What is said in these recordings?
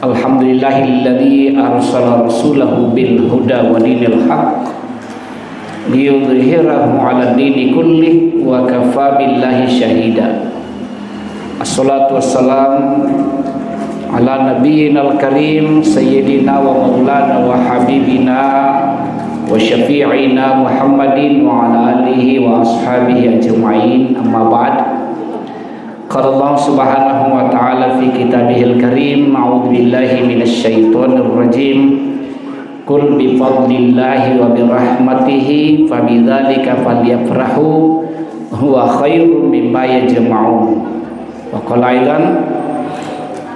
Alhamdulillahilladzi arsala rasulahu bil huda wa dinil haqq liyudhhirahu 'ala dini kullih wa kafa billahi syahida. Assalatu wassalam ala nabiyyinal karim sayyidina wa maulana wa habibina wa syafi'ina Muhammadin wa ala alihi wa ashabihi ajma'in, amma ba'd. Qala Allah subhanahu wa ta'ala fi kitabihil karim, a'udzu billahi minasy syaithanir rajim. Qul bi fadlillahi wa bi rahmatihi fabidzalika falyafrahu huwa khairum mimma yajma'un. Wa qala aidan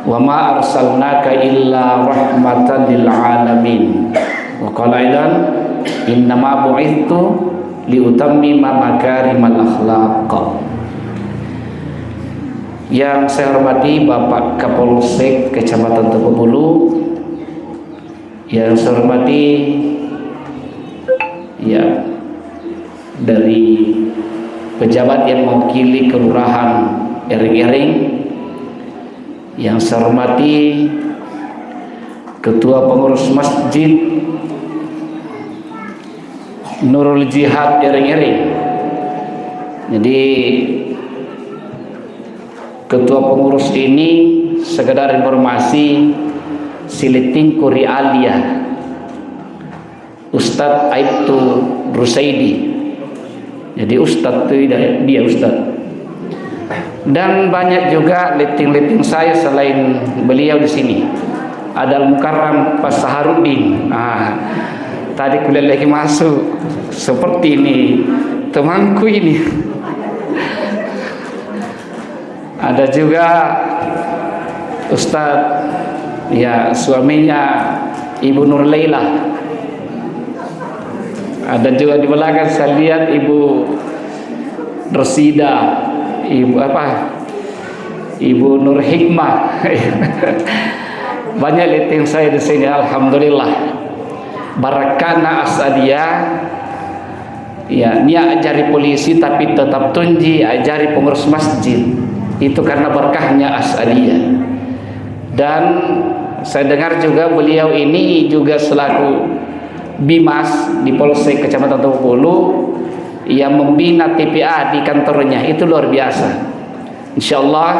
wa ma arsalnaka illa rahmatan lil alamin. Wa qala aidan innama bu'ithtu liutammima makarimal akhlaq. Yang saya hormati Bapak Kapolsek Kecamatan Tepebulu, yang saya hormati ya dari pejabat yang mewakili Kelurahan Ering-Ering, yang saya hormati Ketua Pengurus Masjid Nurul Jihad Ering-Ering. Jadi ketua pengurus ini sekedar informasi Siliting Kuri Alia Ustadz Aibtu Rusaidi. Jadi Ustadz itu dia Ustadz. Dan banyak juga liting-liting saya selain beliau di sini. Ada Al-Mukarram Pak Saharuddin. Tadi kuliah lagi masuk. Seperti ini temanku ini. Ada juga Ustadz ya suaminya Ibu Nur Laila. Ada juga di belakang saya lihat Ibu Rosida, Ibu Nur Hikmah. Banyak liting saya di sini, alhamdulillah. Barakana Asadiyah. Ya, ini ajari polisi tapi tetap tunji ajari pengurus masjid. Itu karena berkahnya Asadiyah. Dan saya dengar juga beliau ini juga selaku Bimas di Polsek Kecamatan Tepebulu yang membina TPA di kantornya. Itu luar biasa. Insyaallah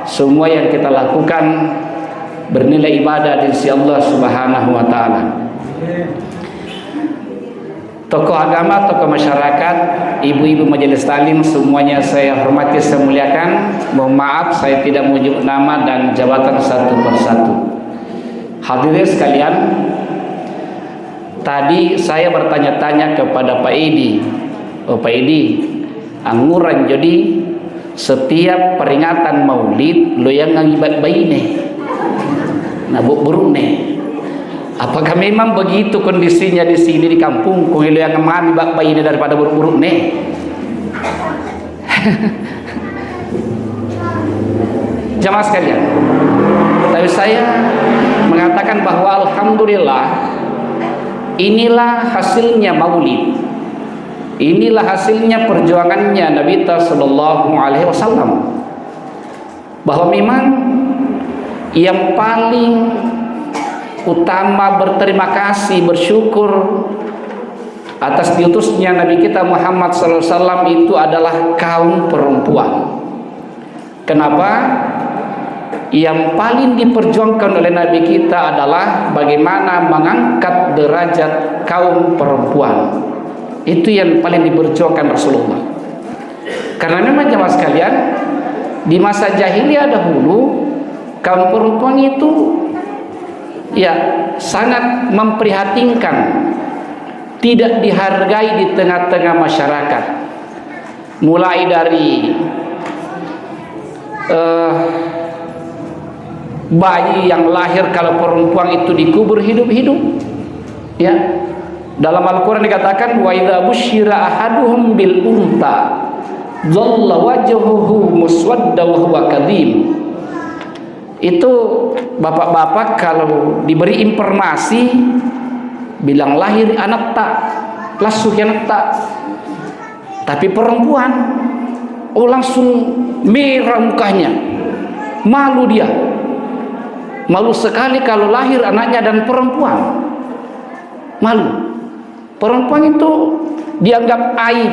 semua yang kita lakukan bernilai ibadah di sisi Allah Subhanahu wa taala. Tokoh agama, tokoh masyarakat, ibu-ibu majelis taklim, semuanya saya hormati, saya muliakan. Mohon maaf saya tidak menyebut nama dan jabatan satu persatu. Hadirin sekalian, tadi saya bertanya-tanya kepada Pak Edi. Pak Edi, anguran jadi setiap peringatan Maulid lo yang ngibat bayi nih, nabuk burung nih. Apakah memang begitu kondisinya di sini di kampung? Kau yang ngemani bak bayi ini daripada buruk-buruk nih. Jamaah sekalian, tapi saya mengatakan bahwa alhamdulillah inilah hasilnya Maulid. Inilah hasilnya perjuangannya Nabi sallallahu alaihi wasallam. Bahwa memang yang paling utama berterima kasih, bersyukur atas diutusnya Nabi kita Muhammad SAW itu adalah kaum perempuan. Kenapa? Yang paling diperjuangkan oleh Nabi kita adalah bagaimana mengangkat derajat kaum perempuan. Itu yang paling diperjuangkan Rasulullah. Karena memang jemaah sekalian, di masa jahiliyah dahulu kaum perempuan itu ya sangat memprihatinkan, tidak dihargai di tengah-tengah masyarakat. Mulai dari bayi yang lahir kalau perempuan itu dikubur hidup-hidup. Ya, dalam Al-Quran dikatakan wa idza busyira ahaduhum bil unta dhalla wajhuhu muswadda wa huwa kadhim. Itu bapak-bapak kalau diberi informasi bilang lahir anak tak, langsung anak tak. Tapi perempuan langsung merah mukanya. malu dia. Malu sekali kalau lahir anaknya dan perempuan. Malu. Perempuan itu dianggap aib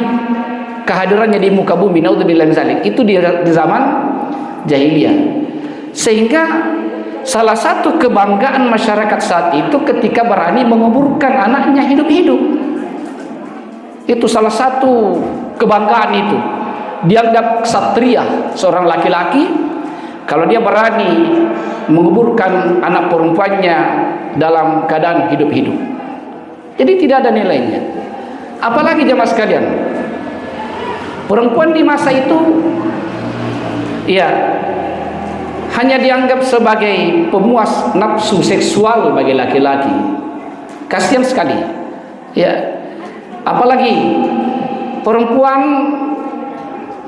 kehadirannya di muka bumi. Naudzubillah min dzalik. Itu di zaman jahiliyah. Sehingga salah satu kebanggaan masyarakat saat itu ketika berani menguburkan anaknya hidup-hidup. Itu salah satu kebanggaan itu. Dianggap ksatria, seorang laki-laki kalau dia berani menguburkan anak perempuannya dalam keadaan hidup-hidup. Jadi tidak ada nilainya. Apalagi jemaah sekalian, perempuan di masa itu ya hanya dianggap sebagai pemuas nafsu seksual bagi laki-laki. Kasihan sekali. Ya. Apalagi perempuan,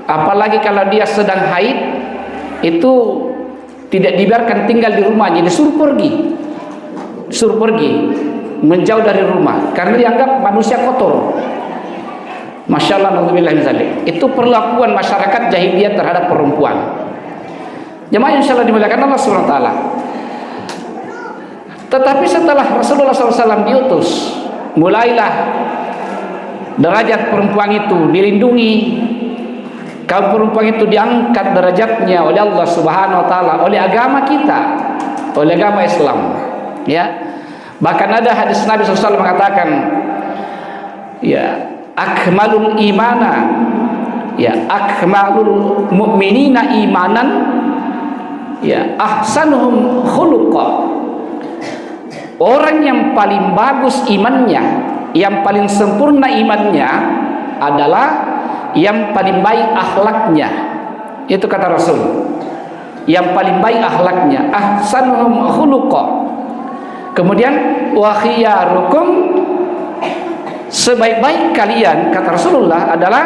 apalagi kalau dia sedang haid, itu tidak dibiarkan tinggal di rumahnya, disuruh pergi, menjauh dari rumah karena dianggap manusia kotor. Masya Allah, naudzubillah min dzalik. Itu perlakuan masyarakat jahiliyah terhadap perempuan. Jemaah yang insyaallah dimuliakan Allah Subhanahu wa taala. Tetapi setelah Rasulullah SAW diutus, mulailah derajat perempuan itu dilindungi. Kaum perempuan itu diangkat derajatnya oleh Allah Subhanahu wa taala, oleh agama kita, oleh agama Islam. Ya. Bahkan ada hadis Nabi SAW mengatakan, ya, akmalul imana, ya, akmalul mu'minina imanan, ya, ahsanuhum khuluqa. Orang yang paling bagus imannya, yang paling sempurna imannya adalah yang paling baik akhlaknya. Itu kata Rasul. Yang paling baik akhlaknya, ahsanuhum khuluqa. Kemudian wa khiyarukum, sebaik-baik kalian kata Rasulullah adalah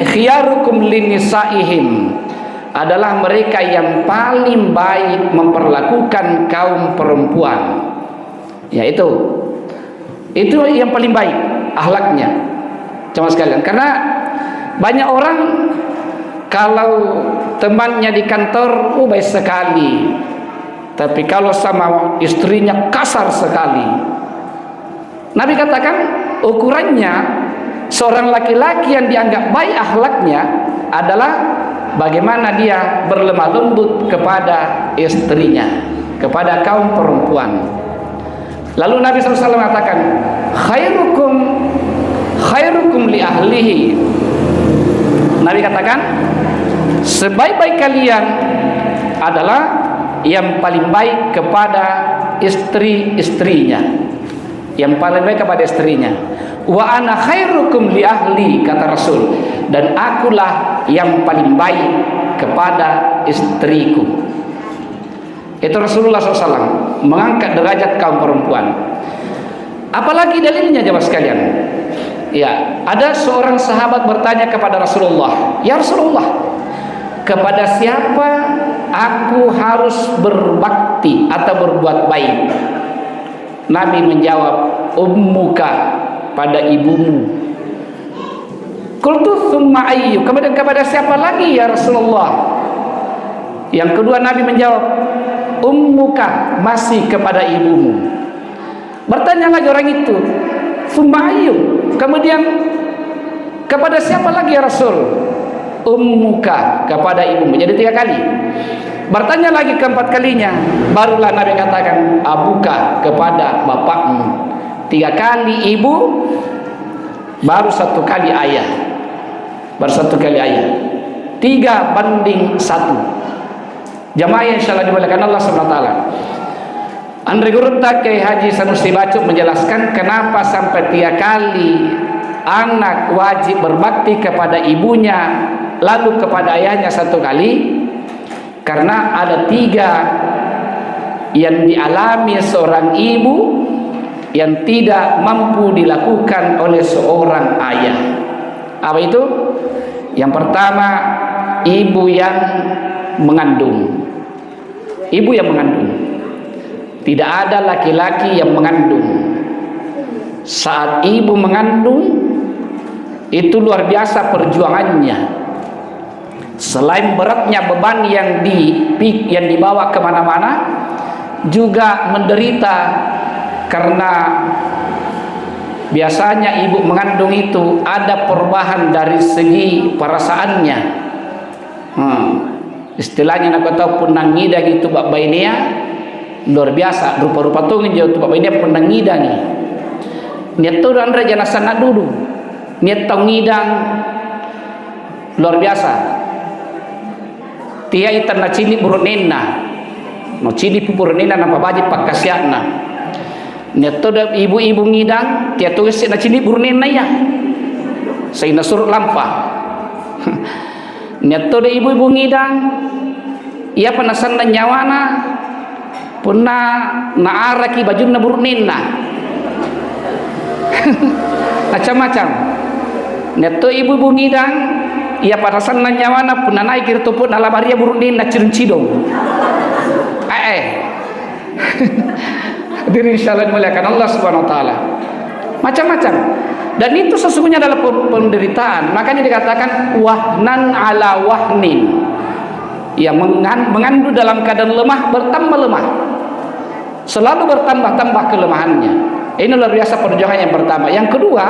khiyarukum linisaihim, adalah mereka yang paling baik memperlakukan kaum perempuan. Ya, itu yang paling baik akhlaknya, cuma sekalian. Karena banyak orang kalau temannya di kantor baik sekali, tapi kalau sama istrinya kasar sekali. Nabi katakan ukurannya seorang laki-laki yang dianggap baik akhlaknya adalah bagaimana dia berlemah lembut kepada istrinya, kepada kaum perempuan. Lalu Nabi SAW mengatakan, khairukum li ahlihi. Nabi katakan, sebaik-baik kalian adalah yang paling baik kepada istri-istrinya, yang paling baik kepada istrinya. Wa ana khairukum li ahli, kata Rasul, dan akulah yang paling baik kepada istriku. Itu Rasulullah SAW mengangkat derajat kaum perempuan. Apalagi dalilnya jemaah sekalian? Ya, ada seorang sahabat bertanya kepada Rasulullah, "Ya Rasulullah, kepada siapa aku harus berbakti atau berbuat baik?" Nabi menjawab, "Ummuka," pada ibumu. Qultu tsumma ayyu, kemudian kepada siapa lagi ya Rasulullah? Yang kedua Nabi menjawab, "Ummuka," masih kepada ibumu. Bertanya lagi orang itu, "Tsumma ayyu," kemudian kepada siapa lagi ya Rasul? "Ummuka," kepada ibumu. Jadi 3 kali. Bertanya lagi keempat kalinya, barulah Nabi katakan, "Abuka," kepada bapakmu. 3 kali ibu, baru 1 kali ayah. Baru 1 kali ayah. 3:1. Jamaah yang insyaallah dimuliakan Allah Subhanahu wa taala. Andri Gurta Kiai Haji Sanusi Bacuk menjelaskan kenapa sampai 3 kali anak wajib berbakti kepada ibunya, lalu kepada ayahnya 1 kali. Karena ada 3 yang dialami seorang ibu yang tidak mampu dilakukan oleh seorang ayah. Apa itu? Yang pertama, ibu yang mengandung. Ibu yang mengandung. Tidak ada laki-laki yang mengandung. Saat ibu mengandung, itu luar biasa perjuangannya. Selain beratnya beban yang dibawa kemana-mana, juga menderita karena biasanya ibu mengandung itu ada perubahan dari segi perasaannya. Istilahnya nak tahu pun nangida gitu bak bainia luar biasa, rupa-rupa tuh jauh tu bak bainia pun nangida ni. Niat tu dan raja nasana dulu. Niat tau ngidang luar biasa. Tia itan na cini burunena. No cini pupurunena na pabaji pakasiana. Niat tu da ibu-ibu ngidang tia tu na cini burunena ya. Saya nasurut lampa. Niat tu da ibu-ibu ngidang ia penasan na nyawana punna naaraki bajunna burunena. Macam-macam. Niat tu ibu-ibu ngidang ia panasan na nyawana punna naik itu pun ala baria burunena ciruncidong. Diri insyaallah dimuliakan Allah Subhanahu wa taala. Macam-macam. Dan itu sesungguhnya adalah penderitaan. Makanya dikatakan wahnan ala wahnin. Ya, mengandung dalam keadaan lemah bertambah lemah. Selalu bertambah-tambah kelemahannya. Ini luar biasa perjuangan yang pertama. Yang kedua,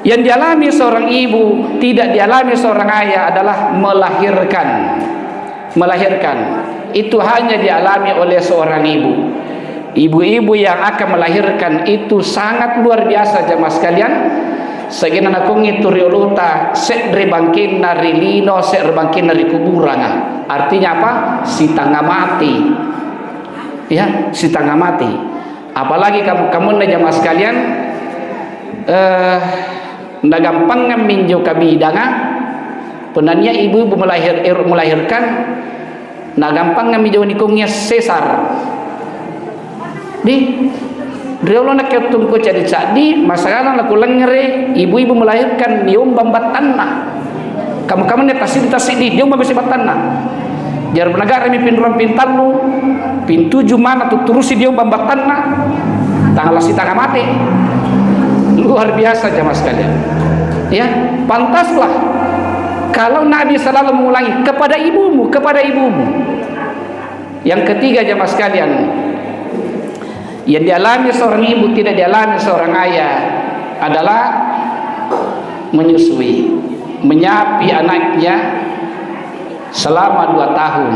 yang dialami seorang ibu, tidak dialami seorang ayah adalah melahirkan. Melahirkan. Itu hanya dialami oleh seorang ibu. Ibu-ibu yang akan melahirkan itu sangat luar biasa jemaah sekalian. Segina nakung itu rioluta sekre bangkin nari lino sekre bangkin nari kuburanga. Artinya apa? Si tangga mati. Ya, si tangga mati. Apalagi kamu jemaah sekalian nda gampang minjo kabidanga. Penanya ibu-ibu melahirkan nda gampang minjo nikungnya sesar. Di Riolo nak ketungku jadi cadi masalah laku lengere ibu-ibu melahirkan nium bambat tanah. Kamu ne tasidi di dia mabesi batanna. Jar penegara mi pinduran pintalu pintu jumana tu turusi dia bambat tanah. Tanggal si tangga mati. Luar biasa jemaah sekalian. Ya, pantaslah kalau Nabi selalu mengulangi kepada ibumu, kepada ibumu. Yang ketiga jemaah sekalian, yang dialami seorang ibu tidak dialami seorang ayah adalah menyusui, menyapi anaknya selama 2 tahun.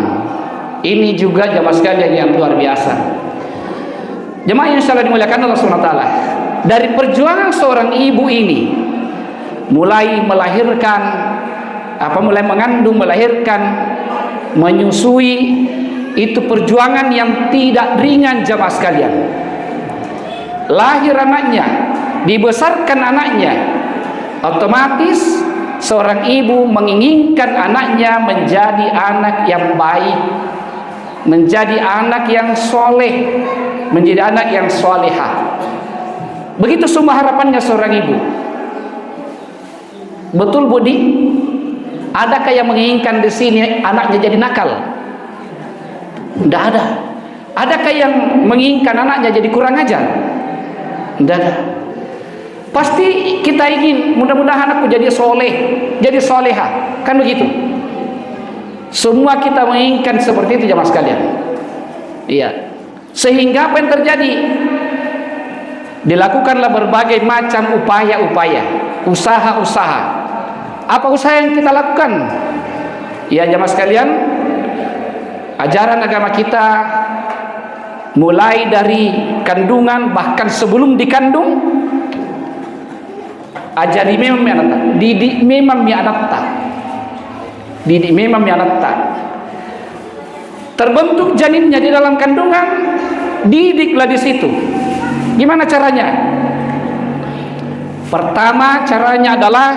Ini juga jemaah sekalian yang luar biasa. Jemaah yang insyaallah dimuliakan Allah Subhanahu wa taala. Dari perjuangan seorang ibu ini mulai melahirkan mulai mengandung, melahirkan, menyusui, itu perjuangan yang tidak ringan jemaah sekalian. Lahir anaknya, dibesarkan anaknya, otomatis seorang ibu menginginkan anaknya menjadi anak yang baik, menjadi anak yang soleh, menjadi anak yang solehah. Begitu semua harapannya seorang ibu. Betul Budi? Adakah yang menginginkan di sini anaknya jadi nakal? Tidak ada. Adakah yang menginginkan anaknya jadi kurang ajar? Tidak ada. Pasti kita ingin mudah-mudahan anakku jadi soleh, jadi soleha. Kan begitu. Semua kita menginginkan seperti itu jemaah sekalian. Iya. Sehingga apa yang terjadi? Dilakukanlah berbagai macam upaya-upaya, usaha-usaha. Apa usaha yang kita lakukan? Ya jemaah sekalian, ajaran agama kita mulai dari kandungan, bahkan sebelum dikandung, ajari memang mianata, didik memang mianata, didik memang mianata. Terbentuk janinnya di dalam kandungan, didiklah di situ. Gimana caranya? Pertama caranya adalah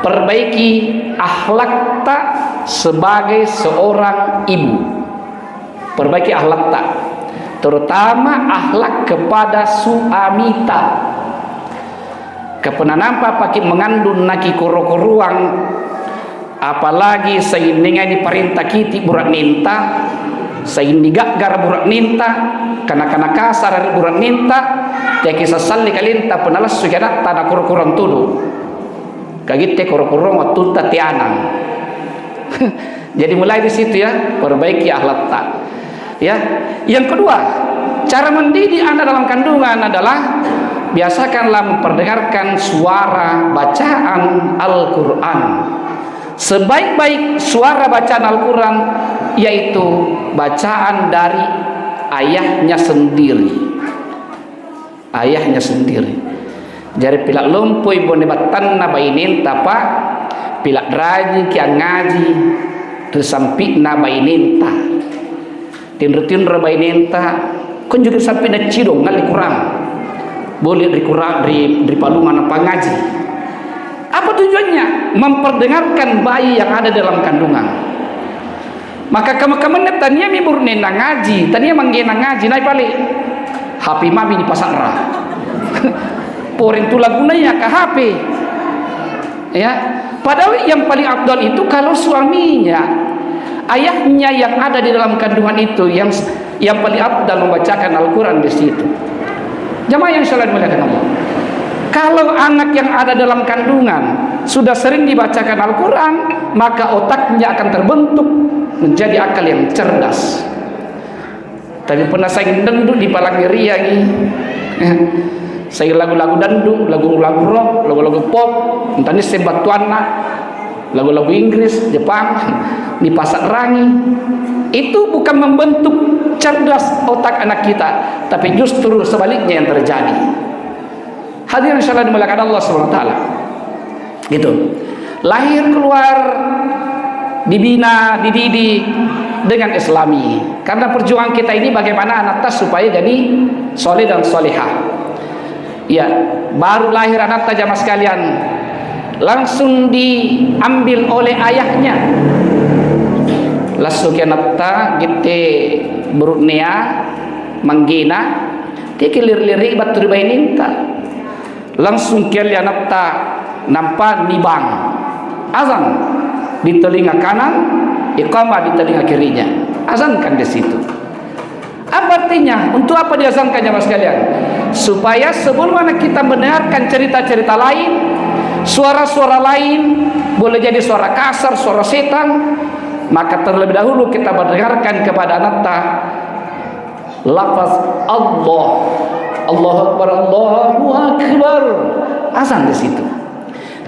perbaiki akhlak tak sebagai seorang ibu. Perbaiki akhlak tak, terutama akhlak kepada suamita. Kepena nampak pakai mengandung naki koro-koruang, apalagi sehingga diperintah kiti burak ninta, sehingga gara burak ninta, kana kasar dari burak ninta, ya kisah salli kalinta penalas sugana tanah koro-korong tudu. Kagite koro-korong waktu tatianang. Jadi mulai di situ ya, perbaiki akhlak tak. Ya. Yang kedua, cara mendidik anak dalam kandungan adalah biasakanlah memperdengarkan suara bacaan Al-Quran. Sebaik-baik suara bacaan Al-Quran yaitu bacaan dari ayahnya sendiri. Ayahnya sendiri. Jadi pilak lumpui bone batan na bainin tapa pilak raji kian ngaji tersampi na bainin ta tinru bainin ta kon juga sampai na cidong ngali kurang boleh dikurang dari palungan apa ngaji. Apa tujuannya? Memperdengarkan bayi yang ada dalam kandungan. Maka kamu-kamu tania mi burnena ngaji, tania manggena ngaji naik balik. HP mami di pasar rah. Porin tu lagunanya ke HP. Ya, padahal yang paling afdal itu kalau suaminya, ayahnya yang ada di dalam kandungan itu yang paling afdal membacakan Al-Quran di situ. Jamaah yang salat muliakan Allah. Kalau anak yang ada dalam kandungan sudah sering dibacakan Al-Quran, maka otaknya akan terbentuk menjadi akal yang cerdas. Tapi pernah saya denduk di Palang Ria ini. Saya lagu-lagu dandu, lagu-lagu rock, lagu-lagu pop, entah ini sebatuana, lagu-lagu Inggris, Jepang, di pasar rangi. Itu bukan membentuk cerdas otak anak kita, tapi justru sebaliknya yang terjadi. Hadirin insyaallah dimuliakan Allah SWT. Gitu. Lahir keluar, dibina, dididik dengan Islami. Karena perjuangan kita ini bagaimana anak tas supaya jadi soleh dan solehah. Ya, baru lahir anak tas jamaah sekalian, langsung diambil oleh ayahnya. Langsung ke anak tas gitu berutnia, manggina, tikilir-lirik batur bainin ta. Langsung kalian nafta nampak nibang azan di telinga kanan, iqamah di telinga kirinya. Azankan di situ. Apa artinya? Untuk apa diazankan jemaah sekalian? Supaya sebelum anak kita mendengarkan cerita-cerita lain, suara-suara lain, boleh jadi suara kasar, suara setan, maka terlebih dahulu kita mendengarkan kepada anak ta lafaz Allah. Allahu Akbar, Allahu Akbar. Azan di situ.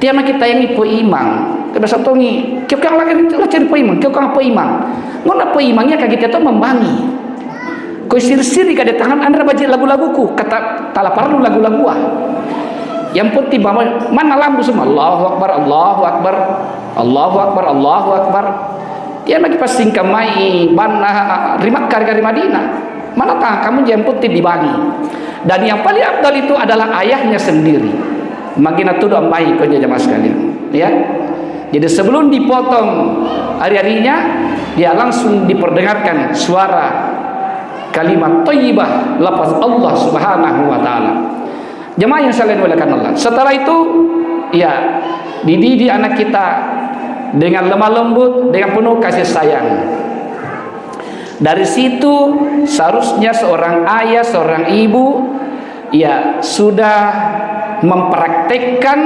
Tiama kita yang ipo imang, kita satongi, kau kang lagi lah cari po imang, kau kang po imang. Ngona po imangnya kaki kita membangi. Kau siri-siri kada tangan andra baca lagu-laguku, kata tala perlu lagu-lagu ah. Yang penting mana lambu semua Allahu Akbar, Allahu Akbar, Allahu Akbar, Allahu Akbar. Tiama kita singkam mai bana rimak karga di Madinah. Mana tah kamu yang penting dibangi. Dan yang paling afdal itu adalah ayahnya sendiri. Makin atuh ambai kau jamaah sekalian, ya. Jadi sebelum dipotong hari-harinya, dia langsung diperdengarkan suara kalimat thayyibah, lafaz Allah Subhanahu wa taala. Jemaah yang sekalian dimuliakan Allah. Setelah itu, ya, dididik anak kita dengan lemah lembut, dengan penuh kasih sayang. Dari situ seharusnya seorang ayah, seorang ibu ya sudah mempraktikkan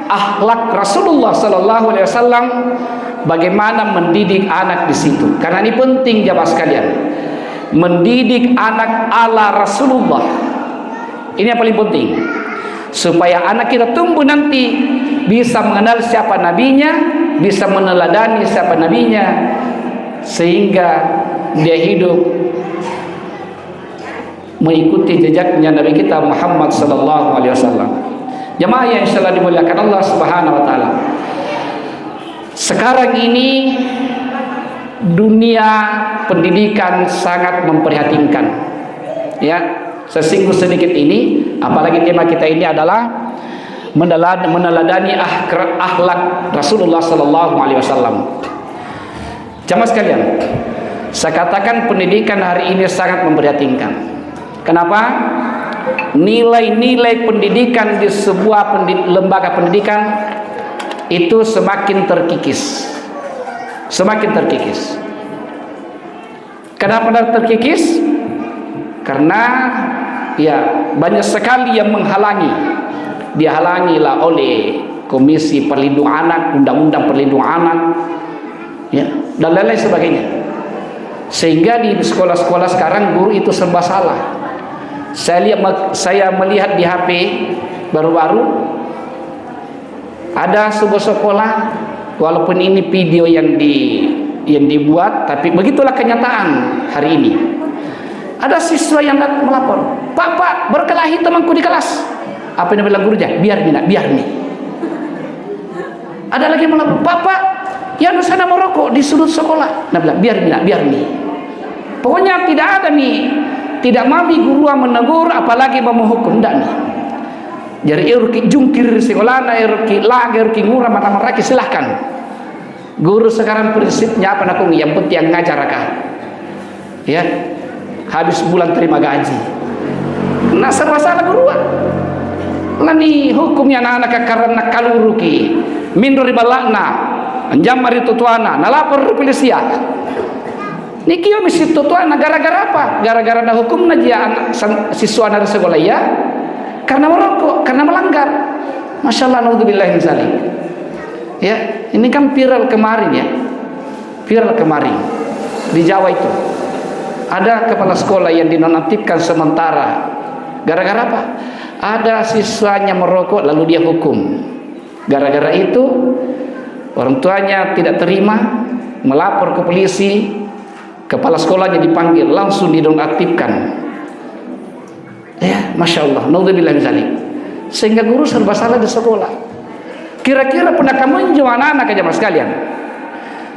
akhlak Rasulullah sallallahu alaihi wasallam, bagaimana mendidik anak di situ. Karena ini penting jamaah sekalian. Mendidik anak ala Rasulullah. Ini yang paling penting. Supaya anak kita tumbuh nanti bisa mengenal siapa nabinya, bisa meneladani siapa nabinya, sehingga dia hidup mengikuti jejaknya Nabi kita Muhammad sallallahu alaihi wasallam. Jemaah yang insyaallah dimuliakan Allah Subhanahu wa taala. Sekarang ini dunia pendidikan sangat memprihatinkan. Ya, sesinggung sedikit ini, apalagi tema kita ini adalah meneladani akhlak Rasulullah sallallahu alaihi wasallam. Jemaah sekalian, saya katakan pendidikan hari ini sangat memprihatinkan. Kenapa? Nilai-nilai pendidikan di sebuah lembaga pendidikan itu semakin terkikis. Semakin terkikis. Kenapa terkikis? Karena ya banyak sekali yang menghalangi. Dihalangilah oleh Komisi Perlindungan Anak, Undang-Undang Perlindungan Anak, ya, dan lain-lain sebagainya. Sehingga di sekolah-sekolah sekarang guru itu serba salah. Saya melihat di HP baru-baru ada sebuah sekolah, walaupun ini video yang dibuat, tapi begitulah kenyataan hari ini. Ada siswa yang melapor, Pak, berkelahi temanku di kelas. Apa yang bilang gurunya? Biar nih. Ada lagi yang melapor, Pak, yang sana merokok di sudut sekolah. Nah bilang, biar nih. Pokoknya tidak ada nih, tidak mami guru menegur, apalagi mau menghukum, enggak nih. Jadi irki jungkir sekolah, irki lagi, irki ngurah mata mereka, silahkan. Guru sekarang prinsipnya apa nakung? Yang penting ngajar kan, ya. Habis bulan terima gaji. Nah serba salah guru. Lani hukumnya anak-anak karena kaluruki, mindur balakna, anjamari tutuana, nalapor polisia. Niki mesti tutuana gara-gara apa? Gara-gara ada hukum dia anak siswa dari sekolah ya. Karena merokok, karena melanggar. Masya Allah, naudzubillah min dzalik. Ya, ini kan viral kemarin ya. Viral kemarin di Jawa itu. Ada kepala sekolah yang dinonaktifkan sementara. Gara-gara apa? Ada siswanya merokok lalu dia hukum. Gara-gara itu orang tuanya tidak terima, melapor ke polisi, kepala sekolahnya dipanggil, langsung dinonaktifkan. Ya, Masya Allah, naudzubillah min dzalik. Sehingga guru serba salah di sekolah. Kira-kira pernah kamu menjauh anak-anak aja mas kalian?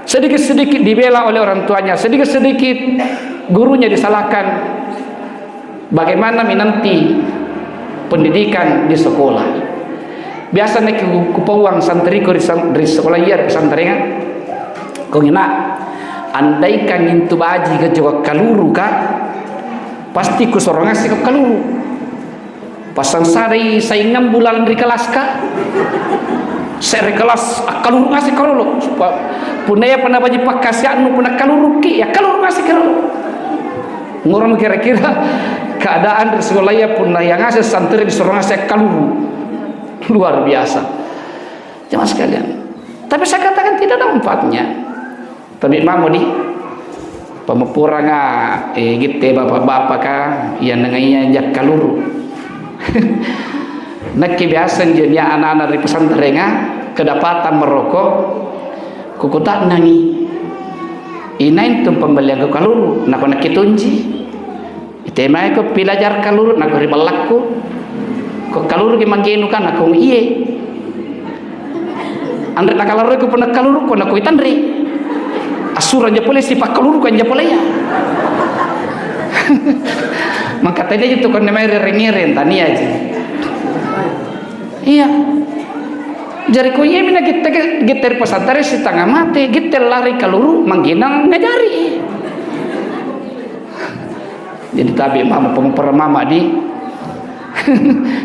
Sedikit-sedikit dibela oleh orang tuanya, sedikit-sedikit gurunya disalahkan. Bagaimana nanti pendidikan di sekolah? Biasanya kupawang santriku dari sekolah iya pesantren. Kau ngena, andaikan intu baji ke Jawa kaluru kah? Pasti ku sorong ngasih ke kaluru. Pasang sari saingan bulan di kelas kah? Seri kelas kaluru ngasih kaluru. Punaya pernah baji pakasian nu pernah kaluru ki ya kaluru ngasih kaluru. Ngurang kira-kira keadaan di sekolah ya pun yang ngasih santri disuruh ngasih kaluru. Luar biasa. Jemaah sekalian. Tapi saya katakan tidak ada manfaatnya. Tapi mau di pemepuranga gitu bapak-bapak kah yang nengainya jak kaluru. Nak kebiasaan jenis anak-anak di pesantren kedapatan merokok kuku tak nangi inain tuh pembelian ke kaluru nak nak kitunji itema ko pilajar kaluru nak ribalaku ko kaluru ki manggenu kan aku iye andre nak kaluru ko pun kaluru ko nak itandri asuran je polisi pak kaluru kan je polanya. Maka tadi itu kan namanya rengiren tani aja. Iya. Jadi kau iya mina kita pesantren si tengah mati, kita lari kaluru mangginang ngajari. Jadi tabi mama pemper mama di,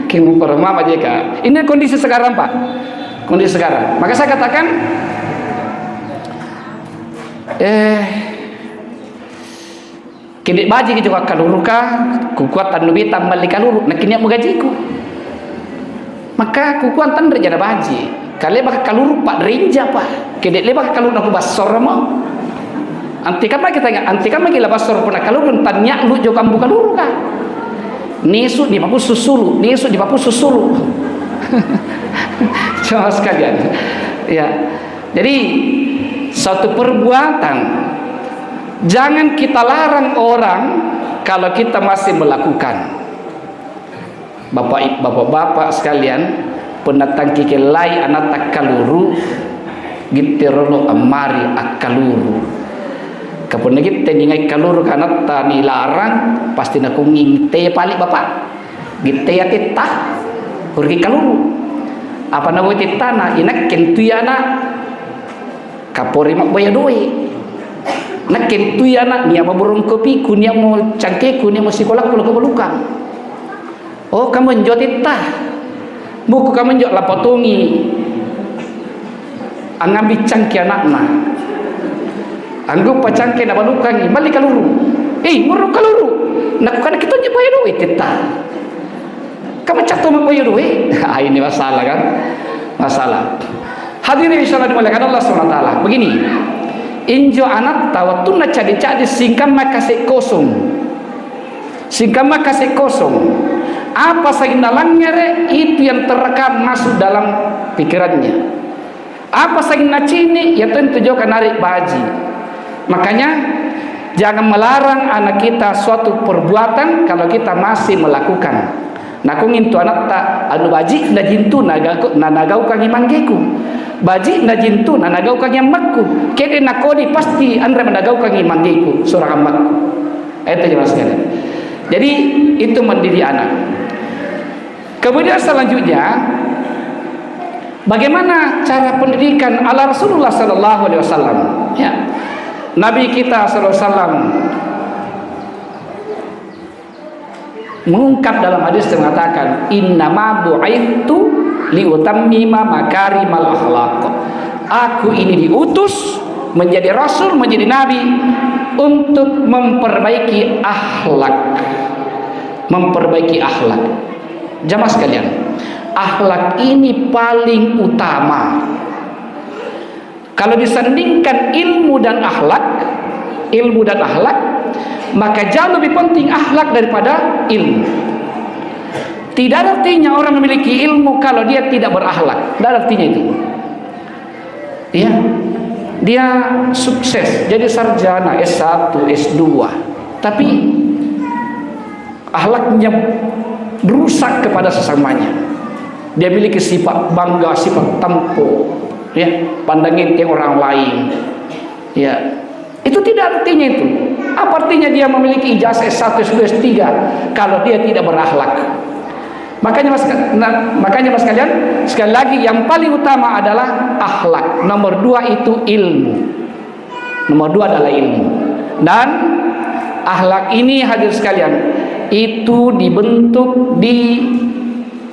pemper mama dia kak. Ini kondisi sekarang pak, kondisi sekarang. Maka saya katakan, kini baji gitu kak kaluru kah, kukuatan lebih tambah di kaluru, nak kini mau gajiku. Maka kukuatan terjadi baji. Kali bakal kaluru pak rinja pak. Kini lebak kaluru nak basor mau. Antikan lagi tanya, antikan lagi lah basor pun nak kaluru tanya lu jo kambu kaluru kah? Nisu di papu susulu, nisu di papu susulu. Coba sekalian. Ya. Jadi suatu perbuatan jangan kita larang orang kalau kita masih melakukan. Bapak-bapak sekalian, penatang kikelai anak tak kaluru, giterolo amari akaluru. Kapun kita ningai kaluru karena tani larang, pasti nak nginte palik bapak. Gite ya titah, pergi kaluru. Apa nama titah na inak kentuyana, kapori mak bayar doi. Nak kentuyana niya maburung kopi, kunia mau cangke, kunia mau sekolah kalau kebelukan. Oh kamu njot itah buku kamu njot lapotungi angambi cangki anakna anggup pacangke na balukangi balik kaluru muruk kaluru nak kana kita nje bayar duit itah kamu catu mak bayar duit. Ini masalah kan, masalah. Hadirin insyaallah dimuliakan Allah SWT. Begini, injo anak tahu tu na cadi-cadi singkam makasih kosong. Apa saginalangnya re, itu yang terekam masuk dalam pikirannya. Apa saginacini, ya tentu juga narik baji. Makanya jangan melarang anak kita suatu perbuatan kalau kita masih melakukan. Nakung itu anak tak anu baji na jintu nagau kang imanggeku. Baji na jintu nagau kang yamakku. Kede nakodi pasti andre menagau kang imanggeku surang amakku. Itu jelas sekali. Jadi itu mendidik anak. Kemudian selanjutnya, bagaimana cara pendidikan ala Rasulullah sallallahu alaihi wasallam? Ya. Nabi kita sallallahu alaihi wasallam mengungkap dalam hadis yang mengatakan, innama bu'ithu liutammima makarimal akhlaq. Aku ini diutus menjadi rasul, menjadi nabi untuk memperbaiki akhlak. Jamaah sekalian, akhlak ini paling utama. Kalau disandingkan ilmu dan akhlak, maka jauh lebih penting akhlak daripada ilmu. Tidak ada artinya orang memiliki ilmu kalau dia tidak berakhlak. Tidak ada artinya itu. Dia sukses jadi sarjana S1, S2, tapi akhlaknya rusak kepada sesamanya. Dia memiliki sifat bangga, sifat tampo, ya, pandang enteng orang lain. Ya, itu tidak artinya itu. Apa artinya dia memiliki ijazah S1, S2, S3 kalau dia tidak berakhlak? Makanya mas kalian, sekali lagi yang paling utama adalah akhlak. Nomor 2 itu ilmu. Nomor 2 adalah ilmu. Dan akhlak ini hadir sekalian, itu dibentuk di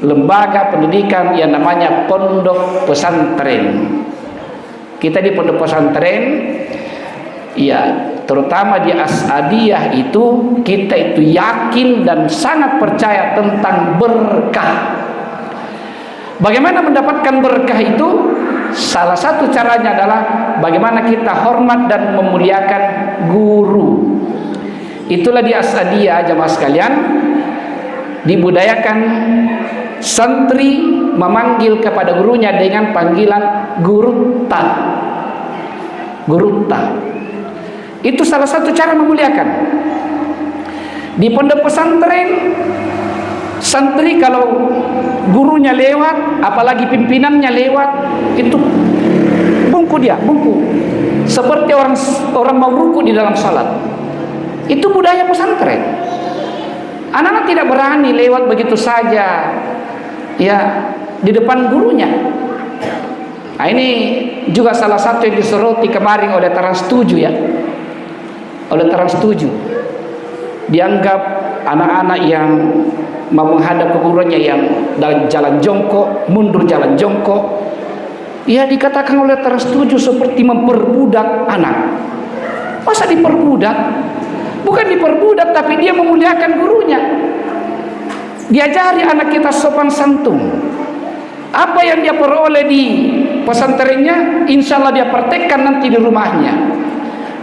lembaga pendidikan yang namanya pondok pesantren. Kita di pondok pesantren, ya, terutama di Asadiyah itu, kita itu yakin dan sangat percaya tentang berkah. Bagaimana mendapatkan berkah itu? Salah satu caranya adalah bagaimana kita hormat dan memuliakan guru. Itulah di Asadiyah, jamaah sekalian, dibudayakan santri memanggil kepada gurunya dengan panggilan gurutta. Itu salah satu cara memuliakan. Di pondok pesantren, santri kalau gurunya lewat, apalagi pimpinannya lewat, itu bungku seperti orang mau ruku di dalam salat. Itu budaya pesantren. Anak-anak tidak berani lewat begitu saja, ya, di depan gurunya. Nah, ini juga salah satu yang disoroti kemarin oleh Trans 7, ya. Oleh Trans 7. Dianggap anak-anak yang mau menghadap ke gurunya yang dalam jalan jongkok, mundur jalan jongkok, ya, dikatakan oleh Trans 7 seperti memperbudak anak. Masa diperbudak? Bukan diperbudak, tapi dia memuliakan gurunya. Diajari anak kita sopan santun. Apa yang dia peroleh di pesantrennya, insya Allah dia praktekkan nanti di rumahnya.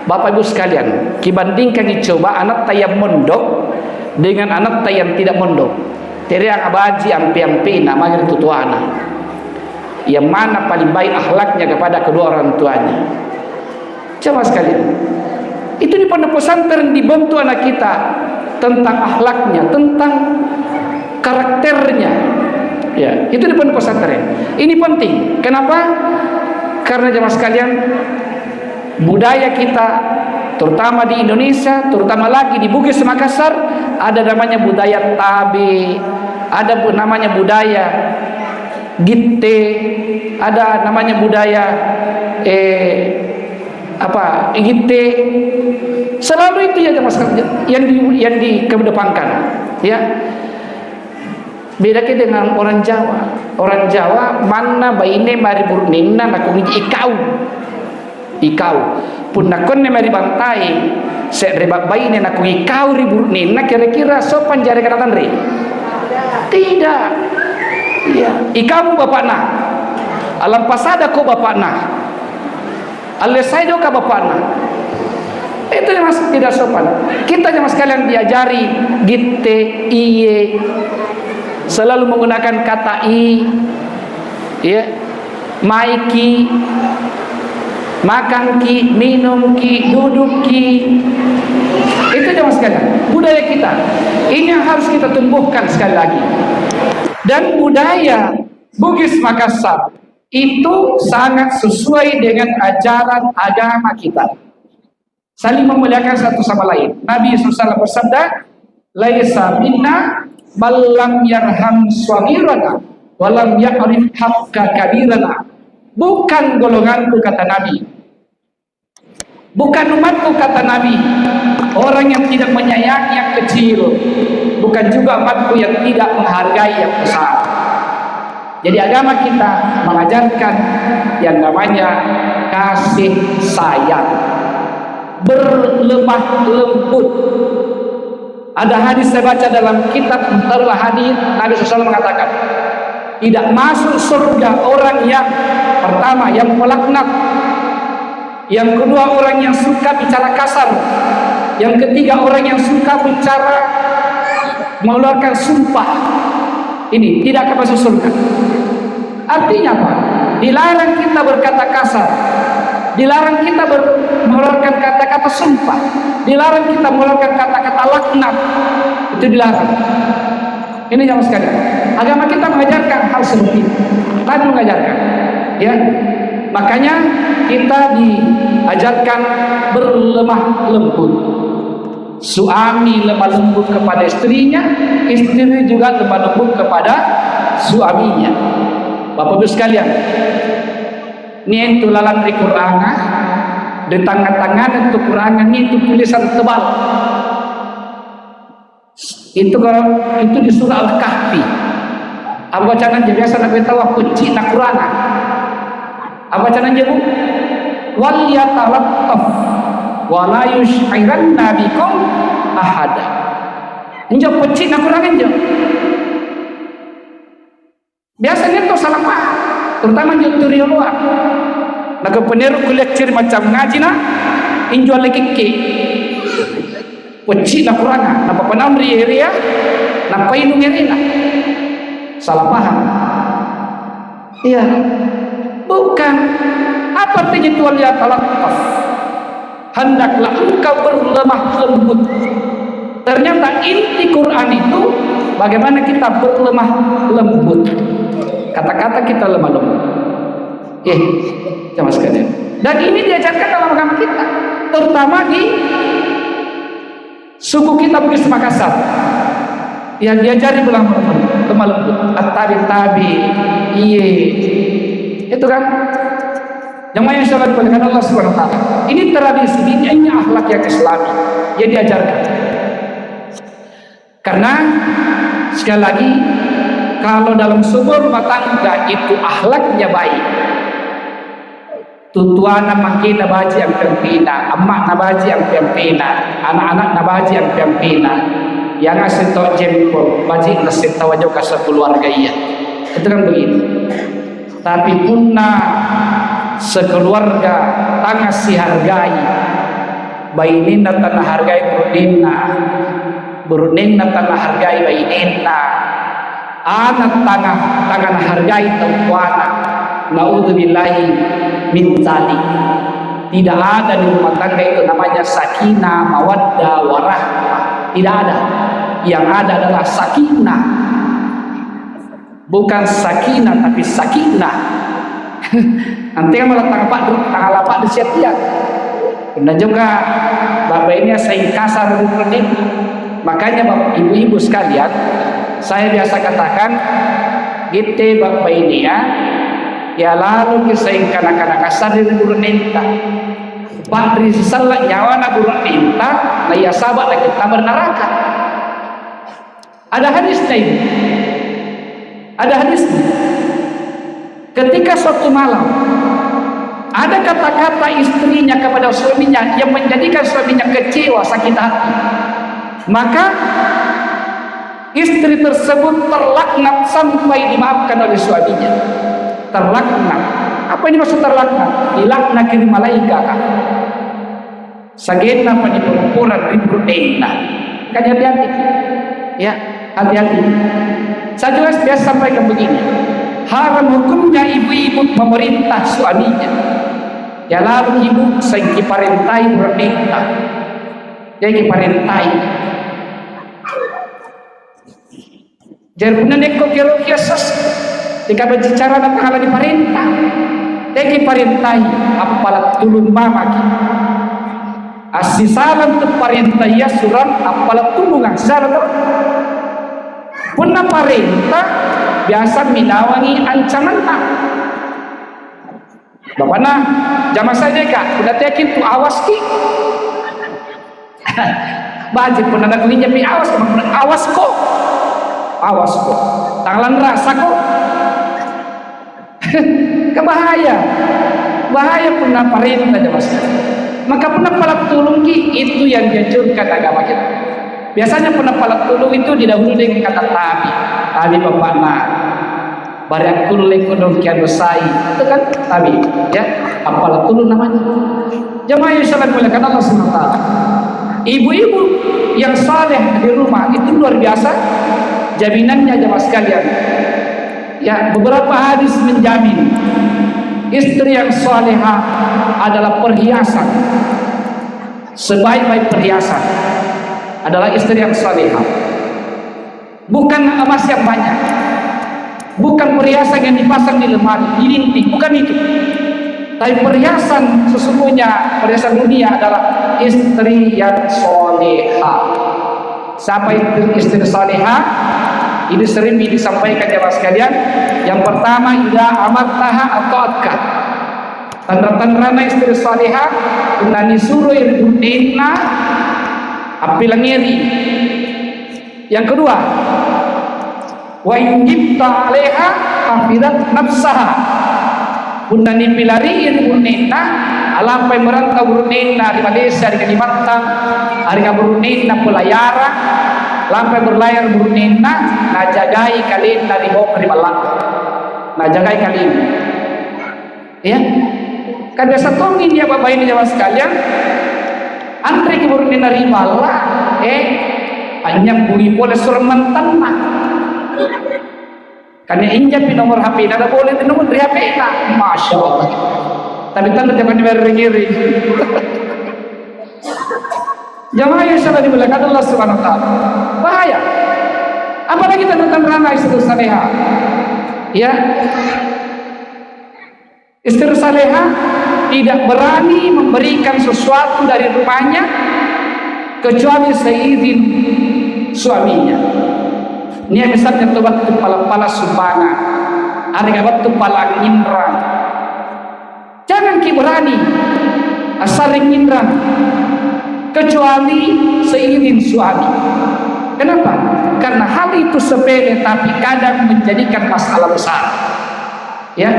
Bapak Ibu sekalian, dibandingkan dicoba anak tayang mondok dengan anak tayang tidak mondok. Teriak abaji ampi-ampi namanya itu tua anak. Yang mana paling baik akhlaknya kepada kedua orang tuanya? Coba sekalian. Itu di pondok pesantren dibentuk anak kita tentang akhlaknya, tentang karakternya. Ya, itu di pondok pesantren. Ini penting. Kenapa? Karena jemaah sekalian, budaya kita, terutama di Indonesia, terutama lagi di Bugis Makassar, ada namanya budaya tabe, ada namanya budaya gitte, ada namanya budaya gitte. Selalu itu ya yang dikedepankan, ya. Beda dengan orang Jawa. Orang Jawa mana baine mari burninna naku ikau pun nakon mari bantai se reba baine naku ikau riburninna, kira-kira sopan jare kata re? Tidak. Ya, ikamu bapakna. Alam pasada ko bapakna. alias saya juga bapakna. Itu yang masih tidak sopan. Kita yang sekalian diajari gite, iye, selalu menggunakan kata i, ya, maiki, makan ki, minum ki, duduk ki. Itu yang sekalian budaya kita. Ini yang harus kita tumbuhkan sekali lagi. Dan budaya Bugis Makassar itu sangat sesuai dengan ajaran agama kita. Saling memuliakan satu sama lain. Nabi SAW bersabda, "Laisa minna man lam yarham shagirana wa lam ya'rif haqqa kabirana." Bukan golonganku, kata Nabi. Bukan umatku, kata Nabi, orang yang tidak menyayangi yang kecil. Bukan juga umatku yang tidak menghargai yang besar. Jadi agama kita mengajarkan yang namanya kasih sayang, berlemah lembut. Ada hadis saya baca dalam kitab Muhtarul Hadis, Nabi SAW mengatakan, tidak masuk surga orang yang pertama yang melaknat, yang kedua orang yang suka bicara kasar, yang ketiga orang yang suka bicara mengeluarkan sumpah. Ini tidak akan masuk surga. Artinya apa? Dilarang kita berkata kasar, dilarang kita mengeluarkan kata-kata sumpah, dilarang kita mengeluarkan kata-kata laknat. Itu dilarang. Ini jamaah sekalian, agama kita mengajarkan hal seperti itu. Nabi mengajarkan, ya. Makanya kita diajarkan berlemah lembut. Suami lemah lembut kepada istrinya, istri juga lemah lembut kepada suaminya. Bapak Ibu sekalian, ini tulalan di Quran, di tangan-tangan itu Quran ini itu tulisan tebal. Itu kalau itu di surah Al-Kahfi. Apa bacaan aja biasa Nabi tahu kunci na Quran. Apa bacaan aja Bu? Wal yatalattaf wa la yush'iranna bikum ahada. Injo kunci na Quran injo. Biasanya itu salah paham, terutama di teori luar. Nah kepeneru kulekcir macam ngaji na, injo lagi ke, kunci na Quran, napa penam ria, napa inu ngerina, salah paham. Iya, bukan. Apa artinya tuan ya talattaf? Hendaklah engkau berlemah lembut. Ternyata inti Quran itu bagaimana kita berlemah lembut. Kata-kata kita lemah lembut. Jamaah sekalian. Dan ini diajarkan dalam agama kita, terutama di suku kita Bugis Makassar. Yang diajari lemah lembut. At-tabi, iye. Itu kan yang mana insyaallah dibolehkan Allah Subhanahu wa taala. Ini tradisi, ini akhlak yang Islami yang diajarkan. Karena sekali lagi, kalau dalam sebuah rumah tangga itu akhlaknya baik, tutuana makin nabaji ang pimpina, emak nabaji ang pimpina, anak-anak nabaji ang pimpina, yang ngasih tau jempol, baji ngasih tau aja kasih keluarga iya. Itu kan begitu. Tapi punna sekeluarga tanah si hargai, bainina tanah hargai burdina, burdina tanah hargai bainina, anak tanah hargai tuana. Naudzubillahi min dzalik. Tidak ada di rumah tangga itu namanya sakinah, mawaddah, warahmah. Tidak ada. Yang ada adalah sakinah. Bukan sakinah tapi sakinah. Nanti kan malah tanggal lapak di setiap. Dan juga bapak ini saya kasar seperti ini. Makanya bapak ibu-ibu sekalian, saya biasa katakan, gitu bapak ini ya lalu kisah kanak-kanak kasar di Burunenta. Pak Rizal nyawa na Burunenta, na ya sahabat na kita bernaraka. Ada hadisnya ini. Ada hadisnya. Ketika suatu malam ada kata-kata istrinya kepada suaminya yang menjadikan suaminya kecewa, sakit hati, maka istri tersebut terlaknat sampai dimaafkan oleh suaminya. Terlaknat. Apa ini maksud terlaknat? Dilaknat kiri malaikat. Sagena penyeluruhan ribu dena. Kan hati-hati. Ya, hati-hati. Saya juga biasa sampaikan begini. Haram hukumnya ibu-ibu memerintah suaminya. Ya lalu ibu sengki parentai berbeda. Jadi parentai. Jadi punya neko kero kiasas. Jika berbicara tentang hal di parentah. Jadi parentai apalat tulung mama kita. Asisalan tu parentah ya surat apalat tulung asisalan tu. Punna parentah biasa minawangi ancaman tak. Bapak nah, jamaah saja kak, udah yakin tu awas ki. Bajik pun ada kulinya pi awas kok. Awas kok. Tanglan rasa kok. Kebahaya. Bahaya pun parentah jamaah. Maka penapalak tulung ki itu yang dianjurkan agama kita. Biasanya penapalak tulung itu didahului dengan kata tabi. Tabi bapak nah. Barakul lekodong kian dosai. Itu kan tabi. Ya. Apalak tulung namanya. Jamaah yang salat muliakan Allah SWT. Ibu-ibu yang saleh di rumah itu luar biasa. Jaminannya jamaah sekalian. Ya, beberapa hadis menjamin istri yang salehah adalah perhiasan. Sebaik-baik perhiasan adalah istri yang salehah. Bukan emas yang banyak, bukan perhiasan yang dipasang di lemari, di dinding, bukan itu. Tapi perhiasan sesungguhnya, perhiasan dunia adalah istri yang salehah. Siapa itu istri salehah? Ini sering disampaikan jemaah sekalian. Yang pertama, ida amartaha atau akad. Tanda-tanda istri salihah unani suruh irbunina apilangiri. Yang kedua, wa injibta alaiha hafidat nafsaha. Unani pilari irbunina alampai merantau brunina di Malaysia, di Kalimantan, hari brunina pelayara, lampai berlayar brunina, najagai kalian dari bawah dari balak. Najagai kalian. Ya. Kan biasa tongin ya bapak ini jamaah sekalian. Antri kemudian dari bala, hanya bui boleh suruh mantan nak. Karena injak di nomor HP, ada boleh di nomor HP nak. Masya Allah. Tapi tanda jangan diberengiri. Jamaah yang salah dimuliakan Allah Subhanahu Wa Taala. Bahaya. Apalagi tentang ranah istri salehah. Ya. Istri salehah tidak berani memberikan sesuatu dari rumahnya kecuali seizin suaminya. Ini misalnya tobat tu pala subana, harga tu pala indra. Jangan ki berani asaring indra kecuali seizin suami. Kenapa? Karena hal itu sepele tapi kadang menjadikan masalah besar. Ya,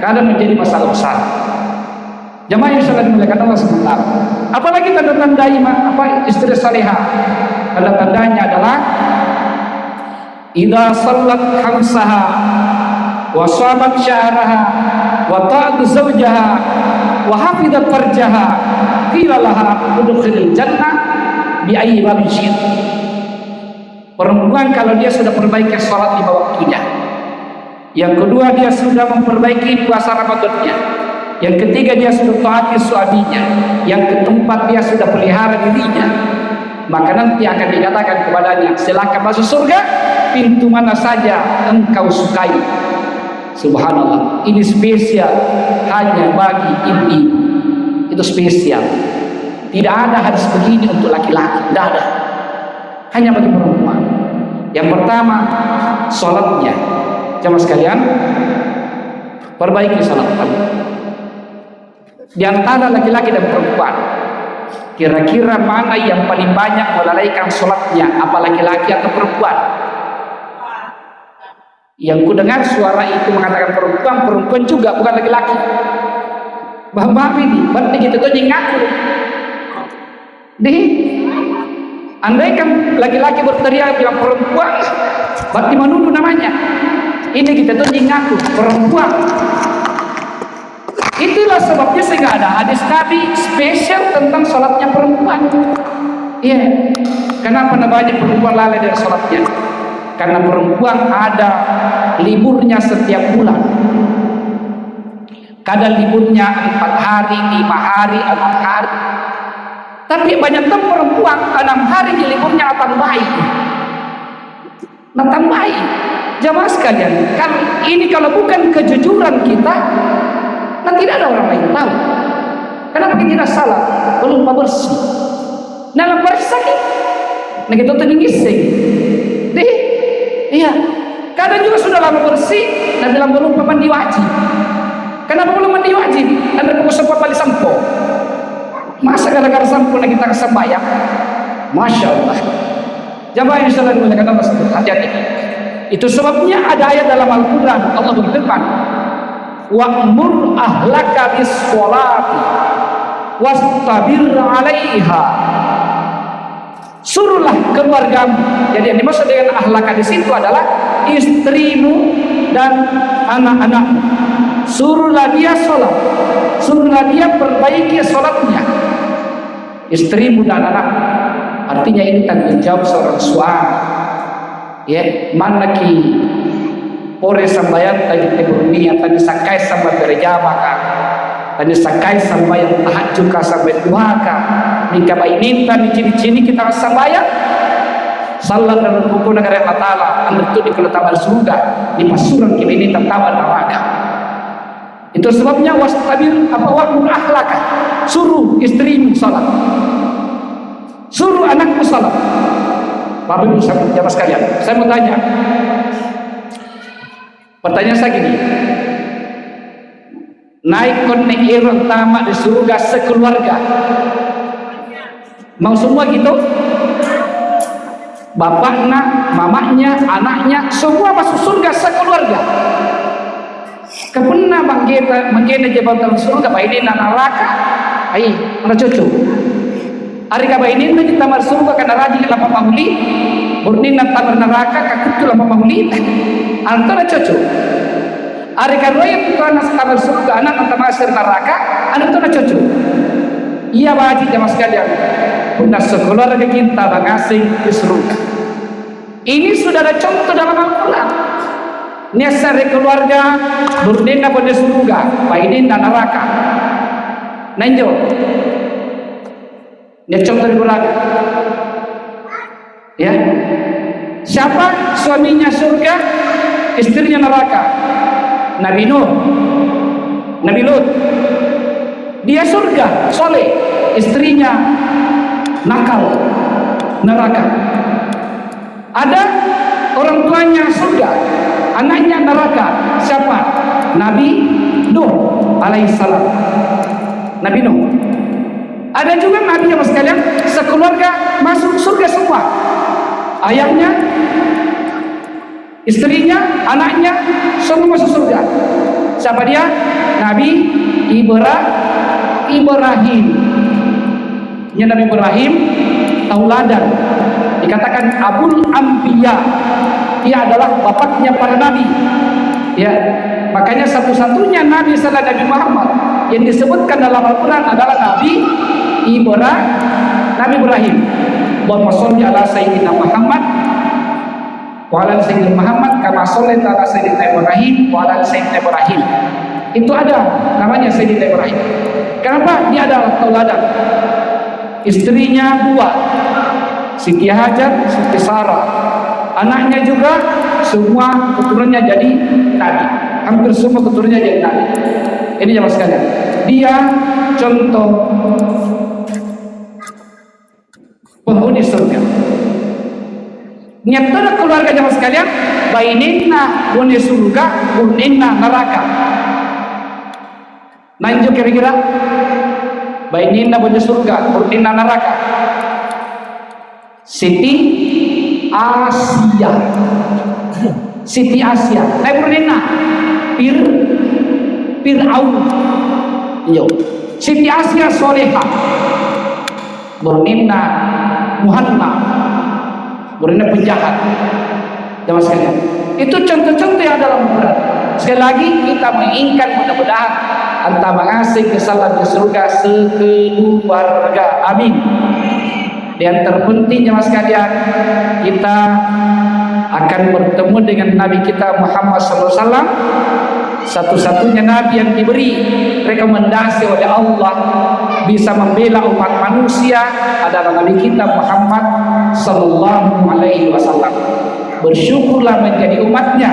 kadang menjadi masalah besar. Jamaah yang salat dimuliakan Allah SWT. Apalagi tanda-tanda istri salihah. Tanda-tandanya adalah idza sallat khamsaha wa shabat sya'raha wa ta'at zawjaha wa hafidat farjaha qila laha udkhilil jannah bi ayyi babin syi'ti. Perempuan kalau dia sudah perbaiki salat di waktunya. Yang kedua, dia sudah memperbaiki puasa Ramadannya. Yang ketiga, dia sudah taati suaminya. Yang keempat, dia sudah pelihara dirinya. Maka nanti akan dikatakan kepadanya, silakan masuk surga pintu mana saja engkau sukai. Subhanallah. Ini spesial hanya bagi ibu-ibu. Itu spesial. Tidak ada hadis begini untuk laki-laki. Tidak ada. Hanya bagi perempuan. Yang pertama, sholatnya. Jamaah sekalian, perbaiki sholat kamu. Di antara laki-laki dan perempuan, kira-kira mana yang paling banyak melalaikan sholatnya, apa laki-laki atau perempuan? Yang ku dengar suara itu mengatakan perempuan juga, bukan laki-laki. Bapak ini, berarti kita tuh ngaku. Andaikan laki-laki berteriak bilang perempuan, berarti menuduh namanya. Ini kita tuh ngaku perempuan. Itulah sebabnya sehingga ada hadis Nabi spesial tentang sholatnya perempuan. Iya. Kenapa banyak perempuan lalai dari sholatnya? Karena perempuan ada liburnya setiap bulan. Kadang liburnya 4 hari, 5 hari, 6 hari. Tapi banyak perempuan 6 hari di liburnya tambahi. Nah tambahi. Jamaah sekalian, kalau bukan kejujuran kita, nah tidak ada orang lain tahu. Kenapa kita tidak salah? Belum bersih. Nah bersih, nah kita ternyising. Deh, iya. Kadang juga sudah lama bersih, nah bilang belum mandi wajib. Kenapa belum mandi wajib? Anda perlu sempat balik sampo. Masa gara-gara sampo kita kesembayang? Masya Allah. Jamaah yang salah dimuliakan Allah, hati-hati. Itu sebabnya ada ayat dalam Al-Quran Allah berfirman, wa'mur ahlaka bis-sholati wastabir 'alaiha. Suruhlah keluargamu. Jadi yang dimaksud dengan ahlaka di situ adalah istrimu dan anak-anakmu. Suruhlah dia sholat, suruhlah dia perbaiki sholatnya. Istrimu dan anak. Artinya ini tanggung jawab seorang suami. Ya, mana ki pore sambayan tadi teburni tadi sakai sampai berjamaah kan. Tadi sakai sampai tahajud ka sampai duhaka. Nika bainin tadi ciri-ciri kita sambayan. Salat dan rukun negara Allah Taala anda itu di keletaman surga di pasuran kita ini tertawa neraka. Itu sebabnya wastabir wa'mur ahlaka. Suruh istrimu salat. Suruh anakmu salat. Bapak Ibu jamaah sekalian, saya mau tanya. Pertanyaan saya gini. Naik konekir pertama di surga sekeluarga. Mau semua gitu? Bapaknya, mamanya, anaknya, semua masuk surga sekeluarga. Kepena menggena jabatan surga, baik ini neraka, ai, mana cucu. Hari kabainin itu kita masuk surga karena rajin lama mahuli, burnin tamar neraka kakutu lama mahuli, antara cucu. Hari kedua yang kita tamar surga anak tamar neraka, antara cucu. Iya wajib jamaah sekalian, bunda sekeluarga kita mengasih di surga. Ini sudah ada contoh dalam Al-Quran. Niasari keluarga burnin pada surga, bainin dan neraka. Nanjo. Dia contoh di keluarga. Ya. Siapa suaminya surga, istrinya neraka? Nabi Nuh, Nabi Lut. Dia surga, soleh, istrinya nakal, neraka. Ada orang tuanya surga, anaknya neraka. Siapa? Nabi Nuh alaihissalam. Nabi Nuh. Ada juga nabi yang sekalian sekeluarga masuk surga semua. Ayahnya, istrinya, anaknya semua masuk surga. Siapa dia? Nabi Ibrahim. Ya, Nabi Ibrahim tauladan. Dikatakan Abul Anbiya. Dia adalah bapaknya para nabi. Ya, makanya satu-satunya nabi setelah Nabi Muhammad yang disebutkan dalam Al-Quran adalah Nabi Ibrahim. Allahumma sholli ala sayyidina Muhammad wa ala sayyidina Muhammad kama shallaita ala sayyidina Ibrahim wa ala sayyidina Ibrahim. Itu ada namanya Sayyidina Ibrahim. Kenapa? Dia adalah tauladan. Istrinya 2, Siti Hajar, Siti Sarah. Anaknya juga semua keturunannya jadi nabi. Hampir semua keturunannya jadi nabi. Ini jamaah sekalian. Dia contoh penghuni surga. Nyata keluarga jamaah sekalian, baininna penghuni surga, baininna neraka. Lanjut kira-kira, baininna penghuni surga, baininna neraka. Siti Asia, Siti Asia. Baininna Fir'aun. Yo, Siti Asia soleha. Baininna Muhammad, berinya penjahat. Jamaah sekalian, itu contoh-contoh yang dalam Al-Quran. Sekali lagi kita menginginkan mudah-mudahan anta mengasih kesalahan di surga sekeluarga. Amin. Dan terpentingnya mas sekalian, kita akan bertemu dengan Nabi kita Muhammad SAW, satu-satunya Nabi yang diberi rekomendasi oleh Allah bisa membela umat manusia adalah Nabi kita Muhammad Sallallahu Alaihi Wasallam. Bersyukurlah menjadi umatnya,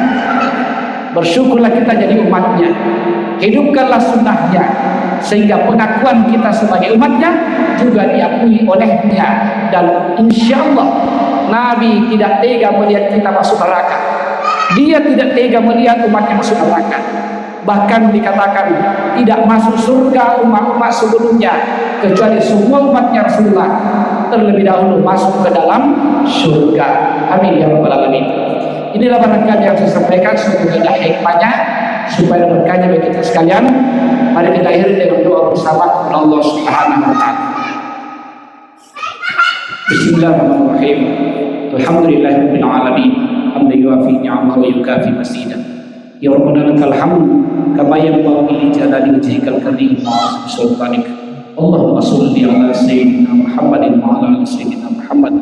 bersyukurlah kita jadi umatnya, hidupkanlah sunnahnya sehingga pengakuan kita sebagai umatnya juga diakui olehnya. Dan insya Allah Nabi tidak tega melihat kita masuk neraka. Dia tidak tega melihat umatnya masuk neraka. Bahkan dikatakan tidak masuk surga umat-umat sebelumnya kecuali semua umatnya Rasulullah terlebih dahulu masuk ke dalam surga. Amin ya rabbal alamin. Inilah barangkali yang saya sampaikan, semoga ada hikmahnya supaya berkahnya bagi kita sekalian. Mari kita akhiri dengan doa bersama kepada Allah Subhanahu wa taala. Bismillahirrahmanirrahim. Alhamdulillahirabbil alamin. Hamdan yuafi ni'amahu wa yukafi masidah. Ya Rabbana lakal hamd kama yanbaghi li jalali wajhikal karim wa sultanik. Allahumma shalli ala sayyidina Muhammadin wa ala ali sayyidina Muhammad.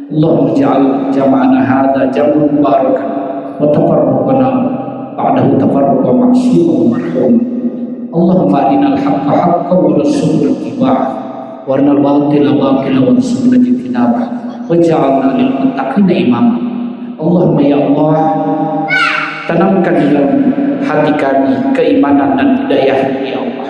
Allahumma ij'al jam'ana hadza jam'an mubarakan wa tafarruqana ba'dahu tafarruqan ma'suman wa marhum. Allahumma arinal haqqa haqqan wa rzuqna ittiba'ah wa arinal batila batilan wa rzuqna ijtinabah waj'alna lil muttaqina imama. Allahumma ya Allah, tanamkan di dalam hati kami keimanan dan hidayah ya Allah.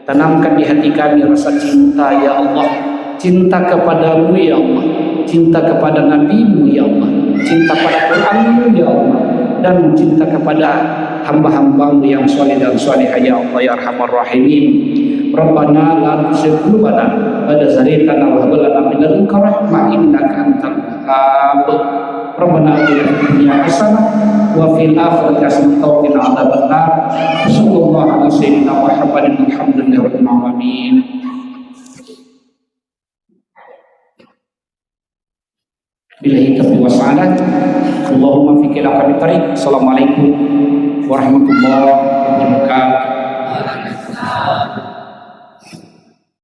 Tanamkan di hati kami rasa cinta ya Allah, cinta kepadamu ya Allah, cinta kepada nabimu ya Allah, cinta pada Quranmu ya Allah, dan cinta kepada hamba-hambamu yang soleh dan solehah ya Allah ya arhamar rahimin. Rabbana la tuzigh qulubana ba'da idh hadaytana wa hab lana min ladunka rahmah innaka antal wahhab. Rabbana atina fid dunya hasanah wa fil akhirati hasanah wa qina adzabannar. Sallallahu ala sayyidina Muhammadin walhamdulillahirabbil alamin. Billahi taufiq wa sa'adat. Allahumma fi kilaqati tariq. Assalamualaikum warahmatullahi wabarakatuh.